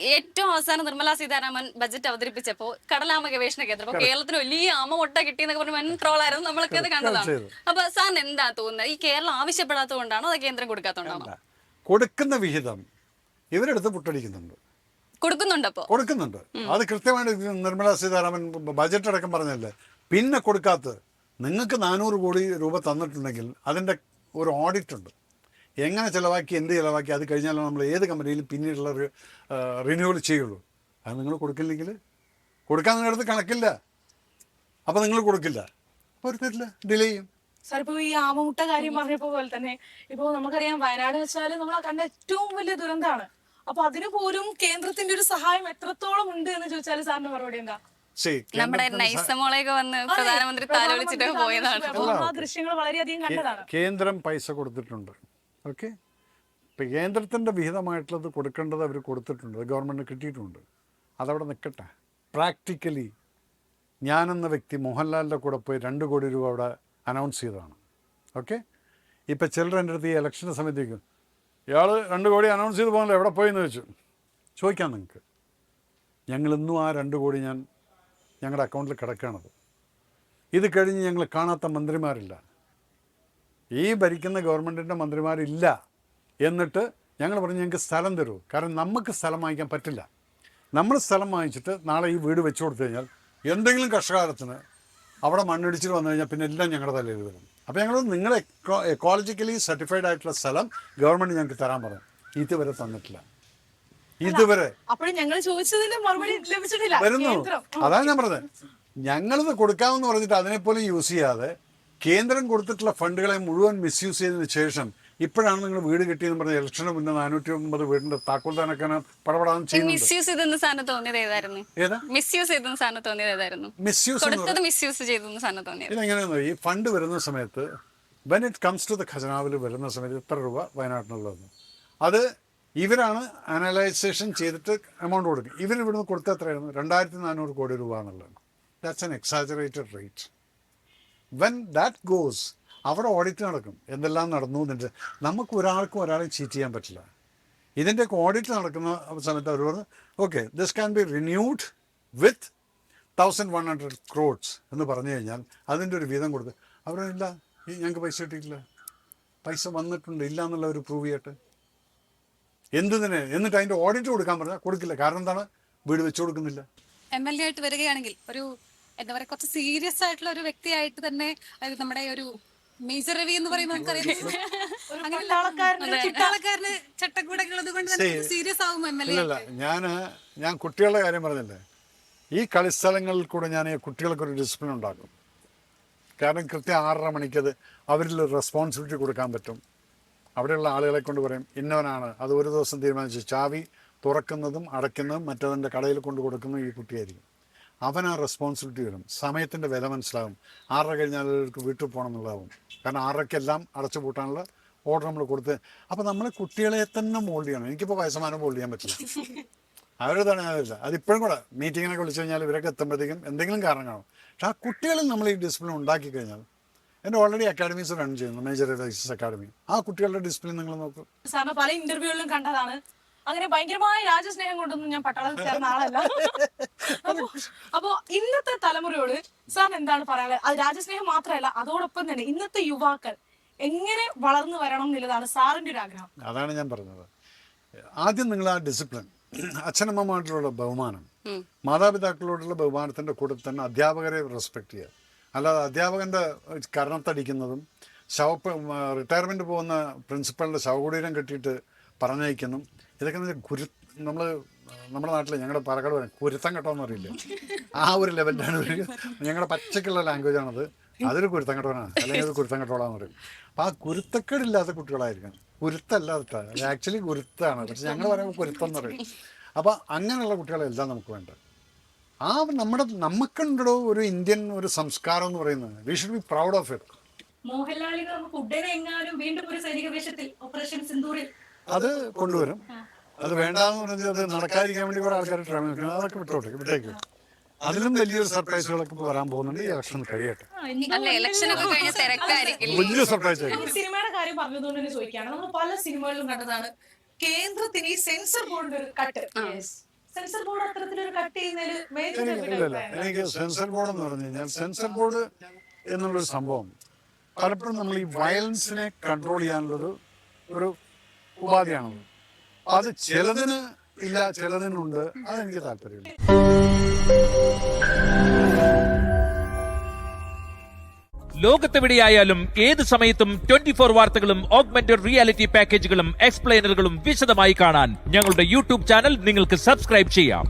ഏറ്റവും അവസാനം നിർമ്മലാ സീതാരാമൻ ബജറ്റ് അവതരിപ്പിച്ചപ്പോൾ കടലാമ ഗവേഷണ കേന്ദ്രം അപ്പൊ കേരളത്തിന് വലിയ ആമ മുട്ട കിട്ടിയെന്നൊക്കെ പറഞ്ഞ് വൻ ട്രോളായിരുന്നു. നമ്മളൊക്കെ അത് കണ്ടതാണ്. അപ്പൊ സാറിന് എന്താ തോന്നുന്നത്, ഈ കേരളം ആവശ്യപ്പെടാത്തത് കൊണ്ടാണോ അതോ കേന്ദ്രം കൊടുക്കാത്തതുകൊണ്ടാണോ? കൊടുക്കുന്ന വിഹിതം ഇവരെടുത്ത് പുട്ടടിക്കുന്നുണ്ട്, കൊടുക്കുന്നുണ്ട്. അത് കൃത്യമായിട്ട് നിർമ്മലാ സീതാരാമൻ ബജറ്റ് അടക്കം പറഞ്ഞല്ലേ. പിന്നെ കൊടുക്കാത്തത് നിങ്ങൾക്ക് 400 കോടി രൂപ തന്നിട്ടുണ്ടെങ്കിൽ അതിൻ്റെ ഒരു ഓഡിറ്റ് ഉണ്ട്. എങ്ങനെ ചിലവാക്കി, എന്ത് ചിലവാക്കി, അത് കഴിഞ്ഞാലും നമ്മൾ ഏത് കമ്പനിയിലും പിന്നീടുള്ള റിന്യൂവൽ ചെയ്യുള്ളൂ. അത് നിങ്ങൾ കൊടുക്കില്ലെങ്കിൽ കൊടുക്കാൻ നിങ്ങളുടെ അടുത്ത് കണക്കില്ല. അപ്പോൾ നിങ്ങൾ കൊടുക്കില്ല, അപ്പോൾ ഒരു തരില്ല, ഡിലേ ചെയ്യും. സാർ ഇപ്പോൾ ഈ ആമമുട്ട കാര്യം പറഞ്ഞപ്പോൾ പോലെ തന്നെ ഇപ്പോൾ നമുക്കറിയാം വയനാട് വെച്ചാൽ നമ്മൾ കണ്ട ഏറ്റവും വലിയ ദുരന്തമാണ്. അപ്പൊ അതിന് പോലും കേന്ദ്രത്തിന്റെ ഒരു സഹായം എത്രത്തോളം ഉണ്ട് എന്ന് ചോദിച്ചാൽ സാറിന്റെ മറുപടി എന്താ? നമ്മുടെ നൈസമോളൊക്കെ വന്ന് പ്രധാനമന്ത്രി താലോലിച്ചിട്ട് പോയതാണ്. ആ ദൃശ്യങ്ങൾ വളരെയധികം കണ്ടതാണ്. കേന്ദ്രം പൈസ കൊടുത്തിട്ടുണ്ട്. ഓക്കെ, ഇപ്പം കേന്ദ്രത്തിൻ്റെ വിഹിതമായിട്ടുള്ളത് കൊടുക്കേണ്ടത് അവർ കൊടുത്തിട്ടുണ്ട്, ഗവൺമെൻറ് കിട്ടിയിട്ടുണ്ട്. അതവിടെ നിൽക്കട്ടെ. പ്രാക്ടിക്കലി ഞാനെന്ന വ്യക്തി മോഹൻലാലിൻ്റെ കൂടെ പോയി 2 കോടി രൂപ അവിടെ അനൗൺസ് ചെയ്തതാണ്. ഓക്കെ, ഇപ്പം ചിലർ എൻ്റെ അടുത്ത് ഈ ഇലക്ഷൻ്റെ സമയത്തേക്കും ഇയാൾ 2 കോടി അനൗൺസ് ചെയ്ത് പോകുന്നില്ല, എവിടെ പോയെന്ന് ചോദിച്ചു. ചോദിക്കാം നിങ്ങൾക്ക്. ഞങ്ങളിന്നും ആ 2 കോടി ഞങ്ങളുടെ അക്കൗണ്ടിൽ കിടക്കുകയാണത്. ഇത് കഴിഞ്ഞ് ഞങ്ങൾ കാണാത്ത മന്ത്രിമാരില്ല, ഈ ഭരിക്കുന്ന ഗവൺമെൻറ്റിൻ്റെ മന്ത്രിമാരില്ല. എന്നിട്ട് ഞങ്ങൾ പറഞ്ഞു ഞങ്ങൾക്ക് സ്ഥലം തരൂ. കാരണം നമുക്ക് സ്ഥലം വാങ്ങിക്കാൻ പറ്റില്ല. നമ്മൾ സ്ഥലം വാങ്ങിച്ചിട്ട് നാളെ ഈ വീട് വെച്ച് കൊടുത്തു കഴിഞ്ഞാൽ എന്തെങ്കിലും കർഷകാലത്തിന് അവിടെ മണ്ണിടിച്ചിട്ട് വന്നു കഴിഞ്ഞാൽ പിന്നെ എല്ലാം ഞങ്ങളുടെ തലയിൽ വരും. അപ്പോൾ ഞങ്ങൾ നിങ്ങൾ എക്കോളജിക്കലി സർട്ടിഫൈഡ് ആയിട്ടുള്ള സ്ഥലം ഗവൺമെൻറ് ഞങ്ങൾക്ക് തരാൻ പറഞ്ഞു. ഇതുവരെ തന്നിട്ടില്ല, ഇതുവരെ. വരുന്നു. അതാണ് ഞാൻ പറഞ്ഞത്. ഞങ്ങളിത് കൊടുക്കാമെന്ന് പറഞ്ഞിട്ട് അതിനെപ്പോലും യൂസ് ചെയ്യാതെ കേന്ദ്രം കൊടുത്തിട്ടുള്ള ഫണ്ടുകളെ മുഴുവൻ മിസ്യൂസ് ചെയ്തതിന് ശേഷം ഇപ്പോഴാണ് നിങ്ങൾ വീട് കിട്ടിയെന്ന് പറഞ്ഞ ഇലക്ഷന് മുന്നേ 409 വീടിന്റെ താക്കോൽദാനൊക്കെ പടപടാന്ന് ചെയ്യുന്നത്. ഇതെങ്ങനെയാണെന്നോ, ഈ ഫണ്ട് വരുന്ന സമയത്ത് when it comes to the ഖജനാവിൽ വരുന്ന സമയത്ത് ഇത്ര രൂപ വയനാട്ടിനുള്ളതെന്ന് അത് ഇവരാണ് അനലൈസേഷൻ ചെയ്തിട്ട് എമൗണ്ട് കൊടുക്കും. ഇവരിവിടുന്ന് കൊടുത്ത എത്രയായിരുന്നു? 2400 കോടി രൂപ എന്നുള്ളത്. That's an exaggerated rate. When that goes, അവിടെ ഓഡിറ്റ് നടക്കും, എന്തെല്ലാം നടന്നു എന്നിട്ട്. നമുക്ക് ഒരാൾക്കും ഒരാളെയും ചീറ്റ് ചെയ്യാൻ പറ്റില്ല. ഇതിൻ്റെയൊക്കെ ഓഡിറ്റ് നടക്കുന്ന സമയത്ത് അവർ പറഞ്ഞു okay this can be renewed with 1100 crores എന്ന് പറഞ്ഞു കഴിഞ്ഞാൽ അതിൻ്റെ ഒരു വീതം കൊടുത്ത് അവരില്ല, ഞങ്ങൾക്ക് പൈസ കിട്ടിയിട്ടില്ല, പൈസ വന്നിട്ടുണ്ട് ഇല്ല എന്നുള്ള ഒരു പ്രൂവ് ചെയ്യട്ടെ. എന്തിനെ? എന്നിട്ട് അതിൻ്റെ ഓഡിറ്റ് കൊടുക്കാൻ പറഞ്ഞാൽ കൊടുക്കില്ല. കാരണം എന്താണ്? വീട് വെച്ചു കൊടുക്കുന്നില്ല. MLA ആയിട്ട് വരികയാണെങ്കിൽ ഒരു എന്താ പറയുക, കുറച്ച് സീരിയസ് ആയിട്ടുള്ള ഒരു വ്യക്തിയായിട്ട് തന്നെ നമ്മുടെ ഒരു മേജർ രവി എന്ന് പറയുമ്പോൾ ചിട്ടാളക്കാരന് ചട്ടക്കൂടൊക്കെ ഉള്ളത് കൊണ്ട് തന്നെ സീരിയസ് ആവും MLA. ഞാൻ കുട്ടികളുടെ കാര്യം പറഞ്ഞില്ലേ, ഈ കളിസ്ഥലങ്ങളിൽ കൂടെ ഞാൻ ഈ കുട്ടികൾക്കൊരു ഡിസിപ്ലിൻ ഉണ്ടാക്കും. കാരണം കൃത്യം 6:30 മണിക്കത് അവരിൽ റെസ്പോൺസിബിലിറ്റി കൊടുക്കാൻ പറ്റും. അവിടെയുള്ള ആളുകളെ കൊണ്ട് പറയും ഇന്നവനാണ്, അത് ഒരു ദിവസം തീരുമാനിച്ച് ചാവി തുറക്കുന്നതും അടയ്ക്കുന്നതും മറ്റതിൻ്റെ കടയിൽ കൊണ്ട് കൊടുക്കുന്നതും ഈ കുട്ടിയായിരിക്കും. അവൻ ആ റെസ്പോൺസിബിലിറ്റി വരും. സമയത്തിൻ്റെ വില മനസ്സിലാകും. 6:30 കഴിഞ്ഞാൽ അവർക്ക് വീട്ടിൽ പോകണം എന്നുള്ളതാവും. കാരണം 6:30 അടച്ചു പൂട്ടാനുള്ള ഓർഡർ നമ്മൾ കൊടുത്ത്. അപ്പോൾ നമ്മൾ കുട്ടികളെ തന്നെ മോൾഡ് ചെയ്യണം. എനിക്കിപ്പോൾ വയസ്സമാനം മോൾഡ് ചെയ്യാൻ പറ്റില്ല, അവരതാണ് ഞാനില്ല. അതിപ്പോഴും കൂടെ മീറ്റിങ്ങിനൊക്കെ വിളിച്ചു കഴിഞ്ഞാൽ ഇവരൊക്കെ എത്തുമ്പോഴത്തേക്കും എന്തെങ്കിലും കാരണം കാണും. പക്ഷെ ആ കുട്ടികളിൽ നമ്മൾ ഈ ഡിസിപ്ലിൻ ഉണ്ടാക്കി കഴിഞ്ഞാൽ, എൻ്റെ ഓൾറെഡി അക്കാഡമീസ് റൺ ചെയ്യുന്നു, മേജർ എഡ്യൂക്കേഷൻ അക്കാഡമി. ആ കുട്ടികളുടെ ഡിസിപ്ലിൻ നിങ്ങൾ നോക്കും. സാറിന് പല ഇന്റർവ്യൂകളിലും കണ്ടതാണ്. അങ്ങനെ ഭയങ്കരമായ രാജസ്നേഹം കൊണ്ടൊന്നും ഞാൻ പട്ടാളത്തിൽ ചേർന്ന ആളല്ല. അപ്പോ ഇന്നത്തെ തലമുറയോട് സാറിന് എന്താണ് പറയാനുള്ളത്? അത് രാജസ്നേഹം മാത്രമല്ല, അതോടൊപ്പം തന്നെ ഇന്നത്തെ യുവാക്കൾ എങ്ങനെ വളർന്നു വരണം എന്നുള്ളതാണ് സാറിന്റെ ഒരു ആഗ്രഹം. അതാണ് ഞാൻ പറഞ്ഞത്. ആദ്യം നിങ്ങൾ ആ ഡിസിപ്ലിൻ, അച്ഛനമ്മമായിട്ടുള്ള ബഹുമാനം, മാതാപിതാക്കളോടുള്ള ബഹുമാനത്തിൻ്റെ കൂടെ തന്നെ അധ്യാപകരെ റെസ്പെക്ട് ചെയ്യുക. അല്ലാതെ അധ്യാപകൻ്റെ കരണത്തടിക്കുന്നതും റിട്ടയർമെൻറ്റ് പോകുന്ന പ്രിൻസിപ്പളിൻ്റെ ശവകുടീരം കെട്ടിയിട്ട് പറഞ്ഞയക്കുന്നു, ഇതൊക്കെ നമ്മുടെ നാട്ടിൽ ഞങ്ങളുടെ പാലക്കാട് പറയും കുരുത്തം കെട്ടോന്ന് അറിയില്ല. ആ ഒരു ലെവലിലാണ് ഞങ്ങളുടെ പച്ചക്കുള്ള ലാംഗ്വേജാണത്. അതൊരു കുരുത്തം കെട്ടോനാണ്, അല്ലെങ്കിൽ അത് കുരുത്തം കെട്ടോളാന്ന് പറയും. അപ്പം ആ കുരുത്തക്കേടില്ലാത്ത കുട്ടികളായിരിക്കണം. കുരുത്തല്ലാത്ത ആക്ച്വലി കുരുത്താണ്, പക്ഷെ ഞങ്ങൾ പറയുമ്പോൾ കുരുത്തം എന്ന് പറയും. അപ്പം അങ്ങനെയുള്ള കുട്ടികളെല്ലാം നമുക്ക് വേണ്ട. ആ നമുക്കുണ്ടോ ഒരു ഇന്ത്യൻ ഒരു സംസ്കാരം എന്ന് പറയുന്നത്. We should be proud of it. അത് കൊണ്ടുവരും. അത് വേണ്ടാന്ന് പറഞ്ഞാൽ അത് നടക്കാതിരിക്കാൻ വേണ്ടി കുറെ ആൾക്കാർ ശ്രമിക്കുന്നു. അതൊക്കെ വിട്ടേക്കും. അതിലും വലിയൊരു സർപ്രൈസുകളൊക്കെ വരാൻ പോകുന്നുണ്ട്. ഈ ഇലക്ഷൻ കഴിയട്ടെ, വലിയ സർപ്രൈസ് ആയിരിക്കും. സിനിമയുടെ കാര്യം പറഞ്ഞതുകൊണ്ട് ചോദിക്കുകയാണ്, നമ്മൾ പല സിനിമകളിലും കണ്ടതാണ് കേന്ദ്രത്തിന് ഈ സെൻസർ ബോർഡിന്റെ ഒരു കട്ട്. അത്തരത്തിലൊരു കട്ട് ചെയ്യുന്നതിൽ മേജർ ഇല്ല എനിക്ക് സെൻസർ ബോർഡ് എന്ന് പറഞ്ഞു കഴിഞ്ഞാൽ സെൻസർ ബോർഡ് എന്നുള്ളൊരു സംഭവം പലപ്പോഴും നമ്മൾ ഈ വയലൻസിനെ കൺട്രോൾ ചെയ്യാനുള്ളൊരു ഒരു ഉപാധിയാണത്. അത് ചിലതിന് ഇല്ല, ചിലതിനുണ്ട്. അതെനിക്ക് താല്പര്യമില്ല. ലോകത്തെവിടെയായാലും ഏത് സമയത്തും 24 വാർത്തകളും ഓഗ്മെന്റഡ് റിയാലിറ്റി പാക്കേജുകളും എക്സ്പ്ലെയിനറുകളും വിശദമായി കാണാൻ ഞങ്ങളുടെ യൂട്യൂബ് ചാനൽ നിങ്ങൾക്ക് സബ്സ്ക്രൈബ് ചെയ്യാം.